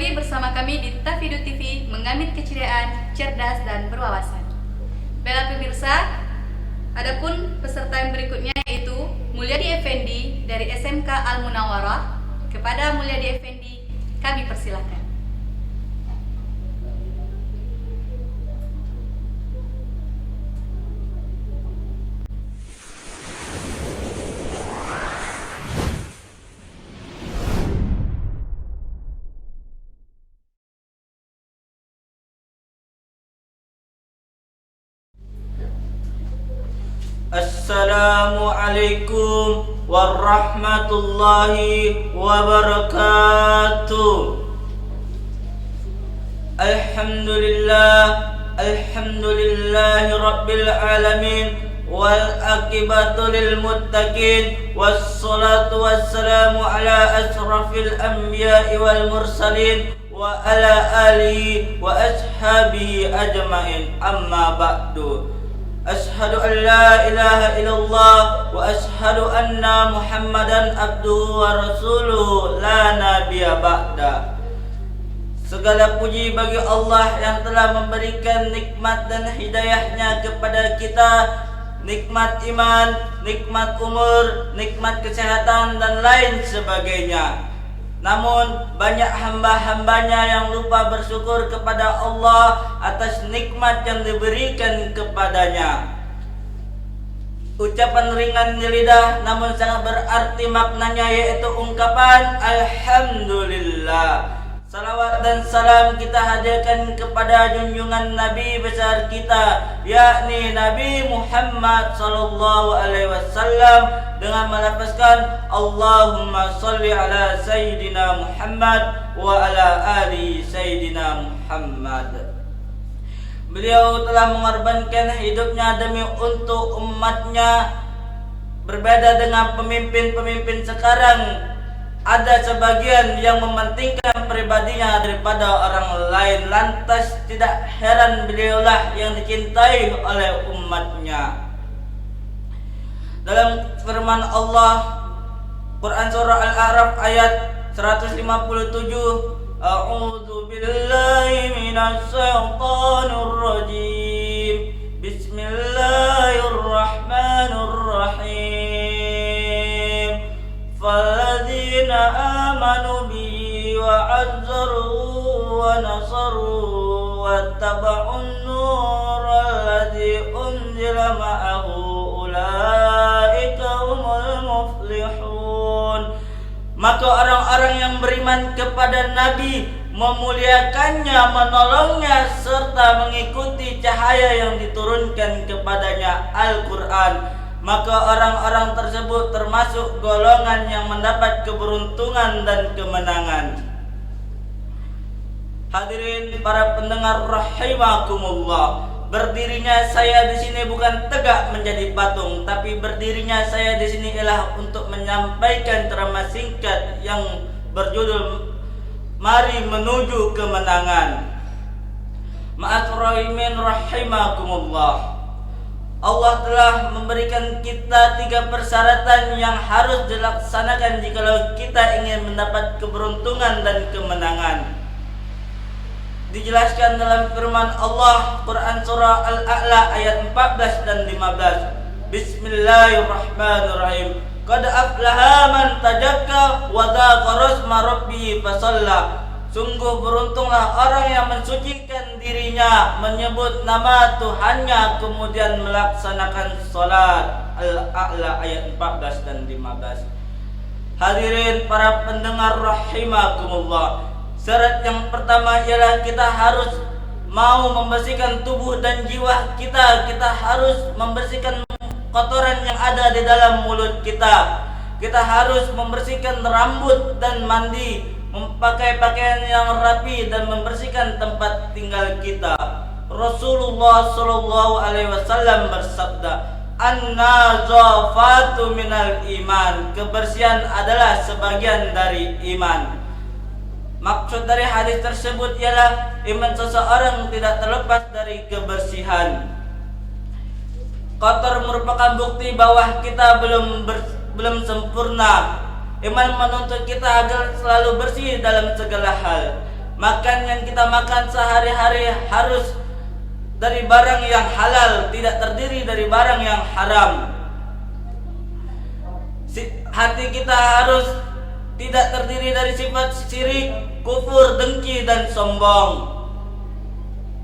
lagi bersama kami di Tafidu TV, mengamit keceriaan, cerdas dan berwawasan. Baiklah pemirsa, adapun peserta yang berikutnya yaitu Mulyadi Effendi dari SMK Al Munawarah. Kepada Mulyadi Effendi, kami persilakan. Assalamualaikum warahmatullahi wabarakatuh. Alhamdulillahi rabbil alamin, wal akibatu lil muttaqin, wassalatu wassalamu ala asrafil anbiya'i wal mursalin wa ala alihi wa ashabihi ajmain, amma ba'du. Ashhadu an la ilaha illallah wa ashhadu anna Muhammadan abduhu wa rasuluhu la nabiyya ba'da. Segala puji bagi Allah yang telah memberikan nikmat dan hidayahnya kepada kita, nikmat iman, nikmat umur, nikmat kesehatan dan lain sebagainya. Namun banyak hamba-hambanya yang lupa bersyukur kepada Allah atas nikmat yang diberikan kepadanya. Ucapan ringan di lidah namun sangat berarti maknanya, yaitu ungkapan Alhamdulillah. Salawat dan salam kita hadirkan kepada junjungan Nabi besar kita, yakni Nabi Muhammad sallallahu alaihi wasallam, dengan melafazkan Allahumma salli ala Sayyidina Muhammad wa ala ali Sayyidina Muhammad. Beliau telah mengorbankan hidupnya demi untuk umatnya. Berbeda dengan pemimpin-pemimpin sekarang, ada sebagian yang mementingkan pribadinya daripada orang lain. Lantas tidak heran beliaulah yang dicintai oleh umatnya. Dalam firman Allah, Quran surah Al-A'raf ayat 157, A'udzu billahi minasy syaithanir rajim. Bismillahirrahmanirrahim. Falladzina amanu bi wa azzaru wa nasaru wattaba'un nural ladzi unzila ma'ahu ulaika humul muflihun. Maka orang-orang yang beriman kepada Nabi, memuliakannya, menolongnya, serta mengikuti cahaya yang diturunkan kepadanya, Al-Quran, maka orang-orang tersebut termasuk golongan yang mendapat keberuntungan dan kemenangan. Hadirin para pendengar rahimakumullah, berdirinya saya di sini bukan tegak menjadi patung, tapi berdirinya saya di sini ialah untuk menyampaikan ceramah singkat yang berjudul Mari Menuju Kemenangan. Ma'asrohimin rahimakumullah, Allah telah memberikan kita 3 persyaratan yang harus dilaksanakan jikalau kita ingin mendapat keberuntungan dan kemenangan. Dijelaskan dalam firman Allah, Quran surah Al-A'la ayat 14 dan 15. Bismillahirrahmanirrahim. Qad aflaha man tajakka wa dzakara rasma rabbih fasalla. Sungguh beruntunglah orang yang mensucikan dirinya, menyebut nama Tuhannya, kemudian melaksanakan salat. Al-A'la ayat 14 dan 15. Hadirin para pendengar rahimakumullah, syarat yang pertama ialah kita harus mau membersihkan tubuh dan jiwa kita. Kita harus membersihkan kotoran yang ada di dalam mulut kita. Kita harus membersihkan rambut dan mandi, memakai pakaian yang rapi dan membersihkan tempat tinggal kita. Rasulullah sallallahu alaihi wasallam bersabda, "An-nazafatu minal iman." Kebersihan adalah sebagian dari iman. Maksud dari hadis tersebut ialah iman seseorang tidak terlepas dari kebersihan. Kotor merupakan bukti bahwa kita belum sempurna. Iman menuntut kita agar selalu bersih dalam segala hal. Makan yang kita makan sehari-hari harus dari barang yang halal, tidak terdiri dari barang yang haram. Hati kita harus tidak terdiri dari sifat syirik, kufur, dengki, dan sombong.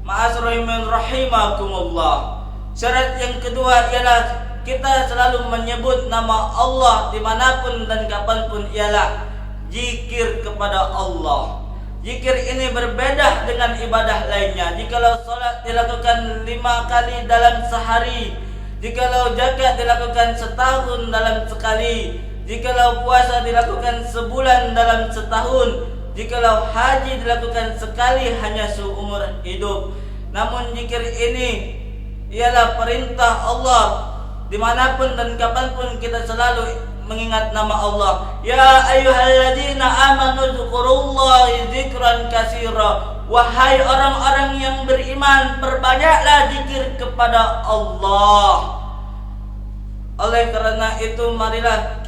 Ma'asrohimin rahimakumullah. Syarat yang kedua ialah kita selalu menyebut nama Allah dimanapun dan kapanpun, ialah zikir kepada Allah. Zikir ini berbeda dengan ibadah lainnya. Jikalau salat dilakukan 5 kali dalam sehari, jikalau zakat dilakukan setahun dalam sekali, jikalau puasa dilakukan sebulan dalam setahun, jikalau haji dilakukan sekali hanya seumur hidup. Namun zikir ini ialah perintah Allah. Dimanapun dan kapanpun kita selalu mengingat nama Allah. Ya ayyuhalladzina amanu dzkurullaha dzikran katsira. Wahai orang-orang yang beriman, perbanyaklah zikir kepada Allah. Oleh karena itu, marilah,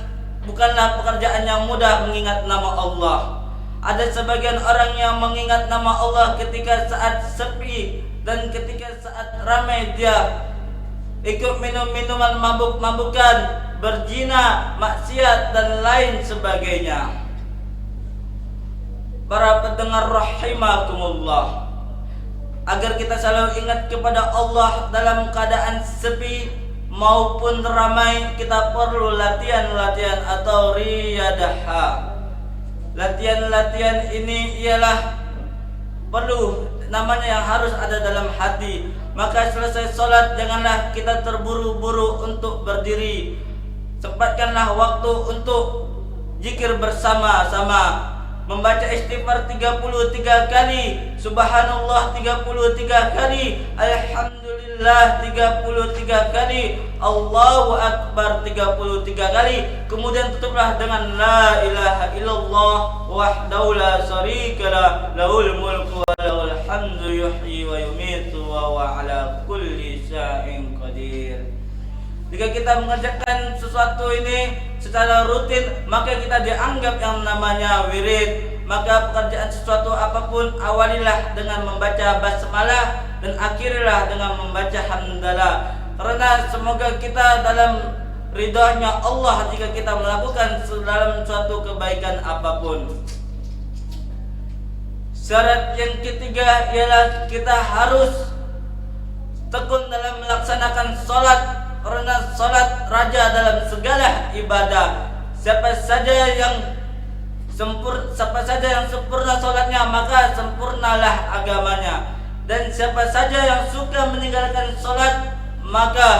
bukanlah pekerjaan yang mudah mengingat nama Allah. Ada sebagian orang yang mengingat nama Allah ketika saat sepi dan ketika saat ramai dia ikut minum minuman mabuk-mabukan, berzina, maksiat, dan lain sebagainya. Para pendengar rahimakumullah, agar kita selalu ingat kepada Allah dalam keadaan sepi maupun ramai, kita perlu latihan-latihan atau riyadaha. Latihan-latihan ini ialah perlu, namanya yang harus ada dalam hati. Maka selesai sholat janganlah kita terburu-buru untuk berdiri. Sempatkanlah waktu untuk zikir bersama-sama. Membaca istighfar 33 kali, subhanallah 33 kali, alhamdulillah 33 kali, Allahu akbar 33 kali. Kemudian tutuplah dengan la ilaha illallah wahdahu la syarikalah, lahul mulku wa lahul hamdu, yuhyi wa yumitu wa huwa ala kulli syai'in qadir. Jika kita mengerjakan sesuatu ini secara rutin, maka kita dianggap yang namanya wirid. Maka pekerjaan sesuatu apapun, awalilah dengan membaca basmalah dan akhirilah dengan membaca hamdalah. Karena semoga kita dalam ridhonya Allah jika kita melakukan dalam suatu kebaikan apapun. Syarat yang ketiga ialah kita harus tekun dalam melaksanakan sholat, karena sholat raja dalam segala ibadah. Siapa saja yang sempurna sholatnya, maka sempurnalah agamanya. Dan siapa saja yang suka meninggalkan sholat, maka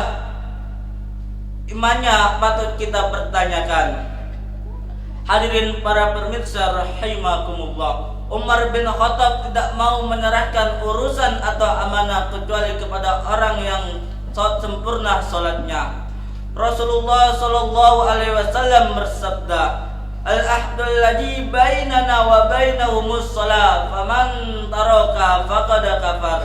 imannya patut kita pertanyakan. Hadirin para pemirsa rahimakumullah, Umar bin Khattab tidak mau menyerahkan urusan atau amanah kecuali kepada orang yang sempurna sholatnya. Rasulullah sallallahu alaihi wasallam bersabda, al-ahdul ladzi bainana wa bainahumus shalah, faman taraka faqad kafar.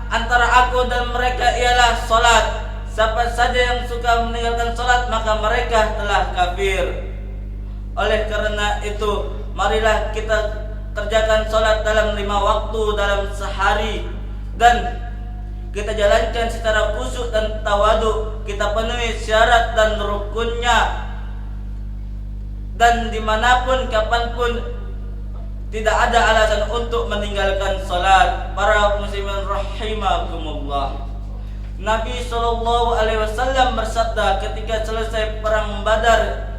Antara aku dan mereka ialah salat. Siapa saja yang suka meninggalkan salat, maka mereka telah kafir. Oleh karena itu, marilah kita kerjakan salat dalam 5 waktu dalam sehari, dan kita jalankan secara khusyuk dan tawadu. Kita penuhi syarat dan rukunnya, dan dimanapun kapanpun tidak ada alasan untuk meninggalkan salat. Para muslimin rahimakumullah, Nabi SAW bersabda ketika selesai perang Badar,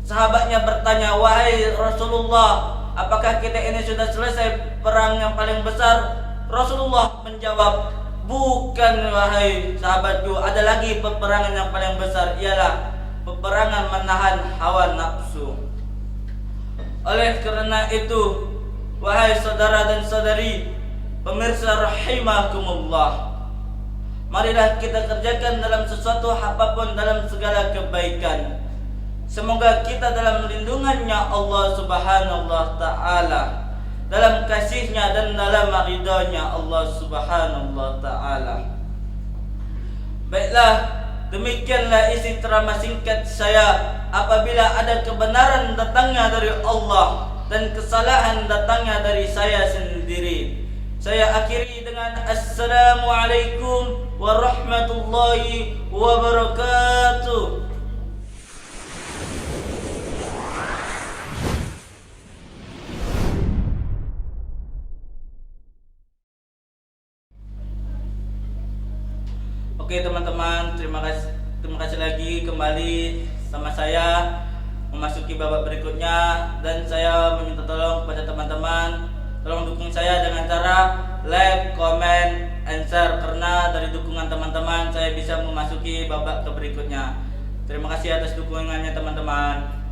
sahabatnya bertanya, wahai Rasulullah, apakah kita ini sudah selesai perang yang paling besar? Rasulullah menjawab, bukan wahai sahabatku, ada lagi peperangan yang paling besar, ialah peperangan menahan hawa nafsu. Oleh karena itu, wahai saudara dan saudari pemirsa rahimakumullah, marilah kita kerjakan dalam sesuatu apapun, dalam segala kebaikan. Semoga kita dalam lindungannya Allah Subhanahu wa ta'ala, dalam kasihnya dan dalam ridhonya Allah Subhanahu wa ta'ala. Baiklah, Demikianlah isi ceramah singkat saya. Apabila ada kebenaran datangnya dari Allah dan kesalahan datangnya dari saya sendiri. Saya akhiri dengan Assalamualaikum warahmatullahi wabarakatuh. Oke teman-teman, terima kasih lagi kembali sama saya memasuki babak berikutnya, dan saya meminta tolong kepada teman-teman, tolong dukung saya dengan cara like, comment, and share, karena dari dukungan teman-teman saya bisa memasuki babak berikutnya. Terima kasih atas dukungannya teman-teman.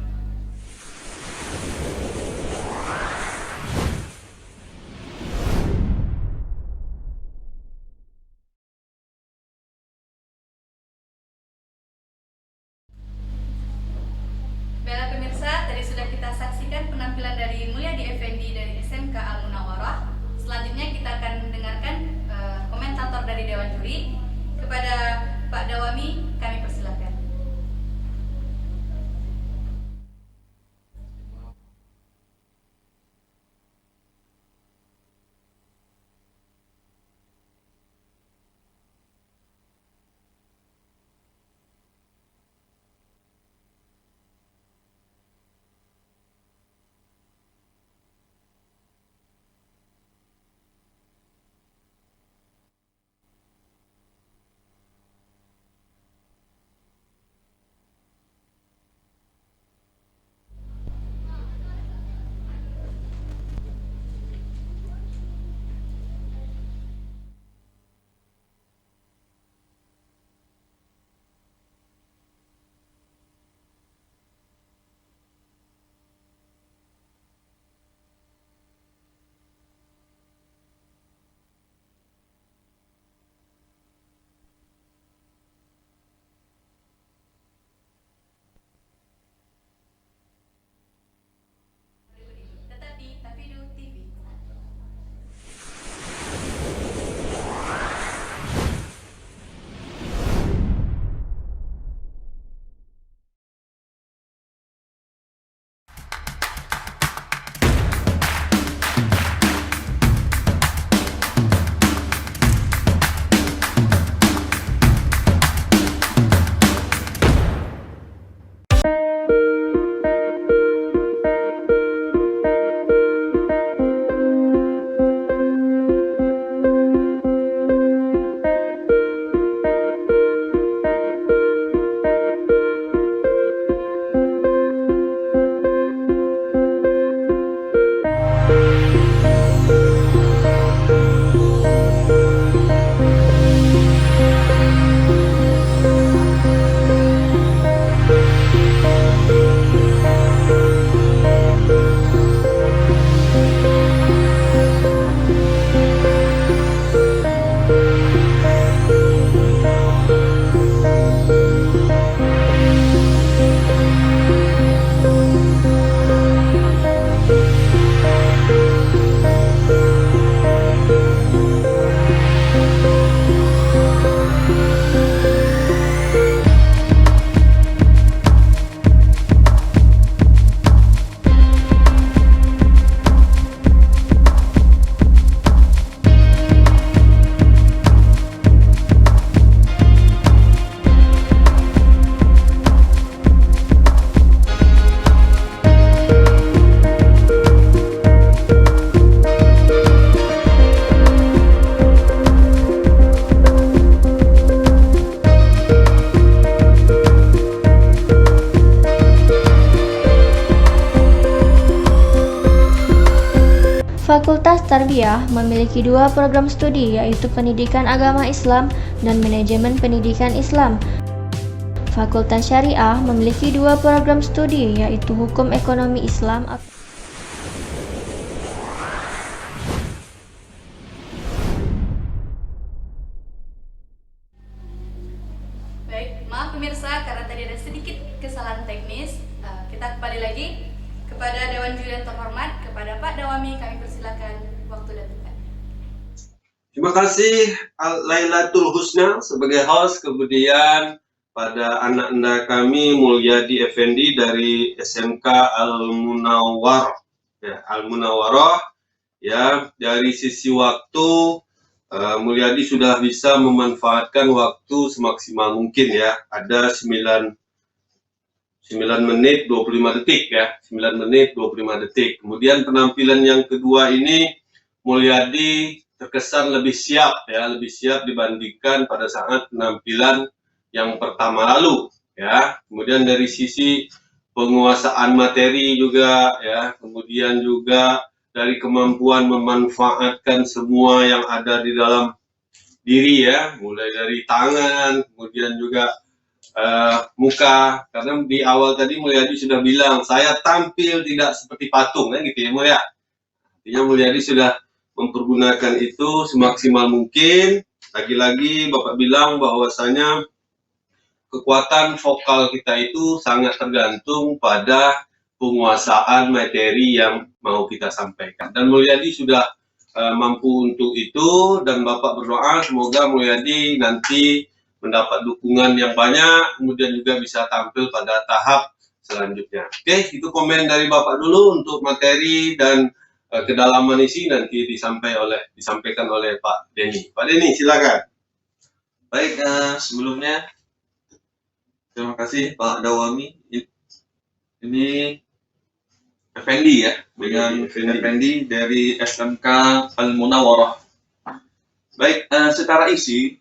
Baiklah pemirsa, tadi sudah kita saksikan penampilan dari Mulyadi Effendi dari SMK Al Munawarah. Selanjutnya kita akan mendengarkan komentator dari Dewan Juri. Kepada Pak Dawami, kami persilakan. Tetapi Tafidu TV. Fakultas Tarbiyah memiliki dua program studi, yaitu Pendidikan Agama Islam dan Manajemen Pendidikan Islam. Fakultas Syariah memiliki dua program studi, yaitu Hukum Ekonomi Islam. Baik, maaf pemirsa karena tadi ada sedikit kesalahan teknis. Kita kembali lagi kepada Dewan Juri yang terhormat, kepada Pak Dawami kami persilakan waktu dan tempat. Terima kasih Lailatul Husna sebagai host, kemudian pada anak-anak kami Mulyadi Effendi dari SMK Al-Munawwarah. Ya, Al-Munawwarah. Ya, dari sisi waktu Mulyadi sudah bisa memanfaatkan waktu semaksimal mungkin ya. Ada 9 menit 25 detik ya. 9 menit 25 detik. Kemudian penampilan yang kedua ini Mulyadi terkesan lebih siap ya, lebih siap dibandingkan pada saat penampilan yang pertama lalu ya. Kemudian dari sisi penguasaan materi juga ya, kemudian juga dari kemampuan memanfaatkan semua yang ada di dalam diri ya, mulai dari tangan, kemudian juga muka. Karena di awal tadi Mulyadi sudah bilang saya tampil tidak seperti patung kan gitu ya Mulya. Artinya Mulyadi sudah mempergunakan itu semaksimal mungkin. Lagi-lagi Bapak bilang bahwasanya kekuatan vokal kita itu sangat tergantung pada penguasaan materi yang mau kita sampaikan. Dan Mulyadi sudah mampu untuk itu, dan Bapak berdoa semoga Mulyadi nanti mendapat dukungan yang banyak, kemudian juga bisa tampil pada tahap selanjutnya. Oke, itu komen dari Bapak dulu untuk materi dan kedalaman isi nanti disampaikan oleh Pak Denny. Pak Denny, silakan. Baik, sebelumnya terima kasih Pak Dawami. Ini Effendi ya, dengan Effendi dari SMK Al-Munawwarah. Baik, secara isi,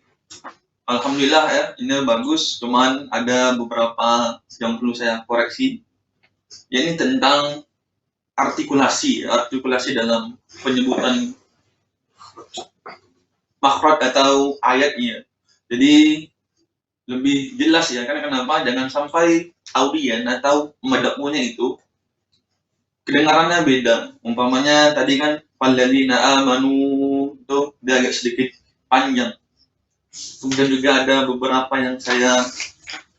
alhamdulillah ya, ini bagus. Cuman ada beberapa yang perlu saya koreksi. Ini tentang artikulasi dalam penyebutan makhraj atau ayatnya. Jadi lebih jelas ya, karena kenapa? Jangan sampai audien atau madakmunya itu kedengarannya beda. Umpamanya tadi kan walladzina amanu itu dia agak sedikit panjang. Kemudian juga ada beberapa yang saya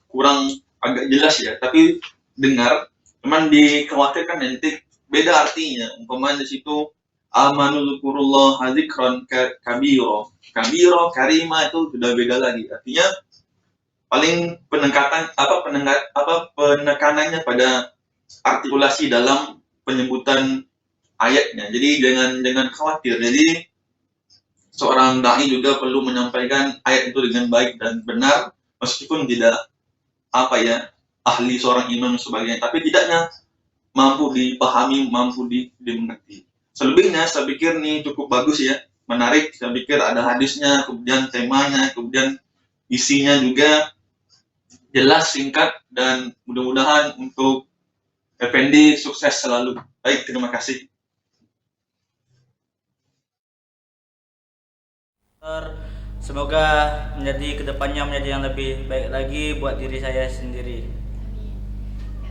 kurang agak jelas ya, tapi dengar cuman dikhawatirkan nanti beda artinya. Umpamanya di situ amanu dzkurullah dzikran kabiro. Kabiro, karima itu sudah beda lagi. Artinya paling penekanannya pada artikulasi dalam penyebutan ayatnya. Jadi jangan khawatir. Jadi seorang dai juga perlu menyampaikan ayat itu dengan baik dan benar, meskipun tidak ahli seorang imam sebagainya, tapi tidaknya mampu dipahami, mampu dimengerti. Selebihnya saya pikir ini cukup bagus ya, menarik. Saya pikir ada hadisnya, kemudian temanya, kemudian isinya juga jelas, singkat, dan mudah-mudahan untuk Effendi sukses selalu. Baik, terima kasih. Semoga kedepannya menjadi yang lebih baik lagi buat diri saya sendiri.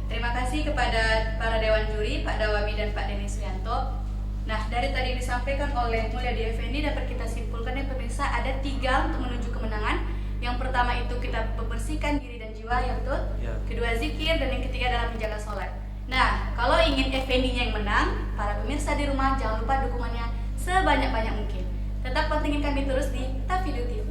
Terima kasih kepada para Dewan Juri, Pak Dawami dan Pak Denny Suyanto. Nah, dari tadi disampaikan oleh Mulyadi Effendi dapat kita simpulkan ya pemirsa, ada 3 untuk menuju kemenangan. Yang pertama itu kita membersihkan diri dan jiwa, ya betul? Ya. Kedua zikir, dan yang ketiga dalam menjaga sholat. Nah, kalau ingin Effendinya yang menang, para pemirsa di rumah jangan lupa dukungannya sebanyak-banyak mungkin. Tetap pantengin kami terus di Ta Video TV.